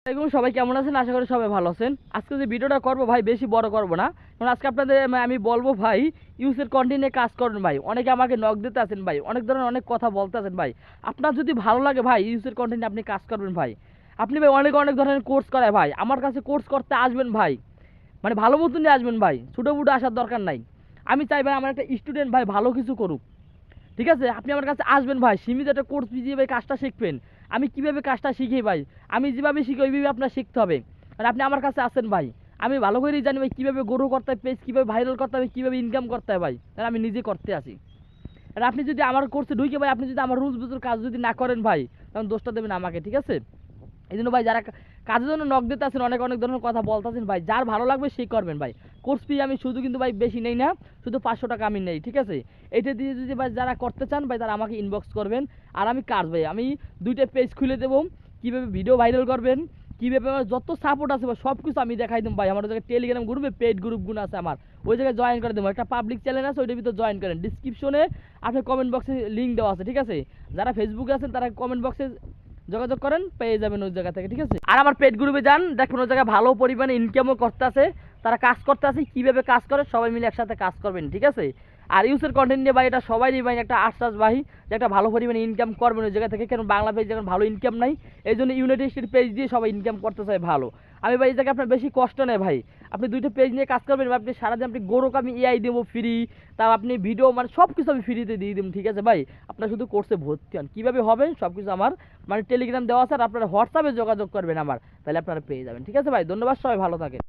দেখুন সবাই কেমন আছেন, আশা করি সবাই ভালো আছেন। আজকে যে ভিডিওটা করবো ভাই বেশি বড় করবো না, কারণ আজকে আপনাদের আমি বলবো ভাই ইউজের কন্টেন্টে কাজ করবেন ভাই। অনেকে আমাকে নক দিতে আছেন ভাই, অনেক ধরনের অনেক কথা বলতে আছেন ভাই। আপনার যদি ভালো লাগে ভাই ইউজের কন্টেন্টে আপনি কাজ করবেন ভাই। আপনি ভাই অনেক অনেক ধরনের কোর্স করায় ভাই, আমার কাছে কোর্স করতে আসবেন ভাই, মানে ভালো মতন নিয়ে আসবেন ভাই, ছোটো বুটো আসার দরকার নাই। আমি চাই ভাই আমার একটা স্টুডেন্ট ভাই ভালো কিছু করুক, ঠিক আছে? আপনি আমার কাছে আসবেন ভাই, সীমিত একটা কোর্স দিয়ে ভাই কাজটা শিখবেন। আমি কিভাবে কাজটা শিখি ভাই, আমি যেভাবে শিখি ওইভাবে আপনার শিখতে হবে। আর আপনি আমার কাছে আসেন ভাই, আমি ভালো করেই জানি ভাই কীভাবে গ্রো করতে হয়, পেজ কীভাবে ভাইরাল করতে হবে, কীভাবে ইনকাম করতে হয় ভাই, আর আমি নিজে করতে আসি। আর আপনি যদি আমার কোর্সে ঢুকে ভাই আপনি যদি আমার রুলস বুঝুর কাজ যদি না করেন ভাই, তখন দোষটা দেবেন আমাকে, ঠিক আছে? এই জন্য ভাই যারা কাজের জন্য নক দিতে আছেন, অনেক অনেক ধরনের কথা বলতেছেন ভাই, যার ভালো লাগবে সেই করবেন ভাই। কোর্স ফি আমি শুধু কিন্তু ভাই বেশি নেই না, শুধু 500 টাকা আমি নেই, ঠিক আছে? এটা দিয়ে যদি ভাই যারা করতে চান ভাই তারা আমাকে ইনবক্স করবেন। আর আমি কাজ ভাই আমি 2টা পেজ খুলে দেবো, কীভাবে ভিডিও ভাইরাল করবেন, কীভাবে আমার যত সাপোর্ট আছে ভাই সব কিছু আমি দেখাই দেবো ভাই। আমার ওই জায়গায় টেলিগ্রাম গ্রুপে পেড গ্রুপগুলো আছে আমার, ওই জায়গায় জয়েন করে দেবো। একটা পাবলিক চ্যানেল আছে ওইটার ভিতরে জয়েন করেন, ডিসক্রিপশনে আপনার কমেন্ট বক্সে লিঙ্ক দেওয়া আছে, ঠিক আছে? যারা ফেসবুকে আছেন তারা কমেন্ট বক্সে যোগাযোগ করেন, পেয়ে যাবেন ওই জায়গা থেকে, ঠিক আছে? আর আমার পেড গ্রুপে যান, দেখবেন ওই জায়গায় ভালো পরিমাণে ইনকামও করতে আছে, তারা কাজ করতে আছে, কীভাবে কাজ করে সবাই মিলে একসাথে কাজ করবেন, ঠিক আছে? আর ইউজের কন্টেন্ট নিয়ে ভাই এটা সবাই নিয়ে ভাই একটা আশ্বাস ভাই যে একটা ভালো পরিমাণে ইনকাম করবেন ওই জায়গা থেকে, কারণ বাংলা পেজ এখন ভালো ইনকাম নাই, এই জন্য ইউনাইটেড স্টেট পেজ দিয়ে সবাই ইনকাম করতে চায় ভালো। আমি ভাই এই জায়গায় আপনার বেশি কষ্ট নেই ভাই, আপনি 2টা পেজ নিয়ে কাজ করবেন, আপনি সারাদিন আপনি গৌরক আমি এআই দেবো ফ্রি, তাও আপনি ভিডিও মানে সব কিছু আমি ফ্রিতে দিয়ে দেবো, ঠিক আছে ভাই? আপনার শুধু কোর্সে ভর্তি হন, কীভাবে হবে সব কিছু আমার মানে টেলিগ্রাম দেওয়া আছে, আর আপনারা হোয়াটসঅ্যাপে যোগাযোগ করবেন আমার, তাহলে আপনারা পেয়ে যাবেন, ঠিক আছে ভাই? ধন্যবাদ, সবাই ভালো থাকেন।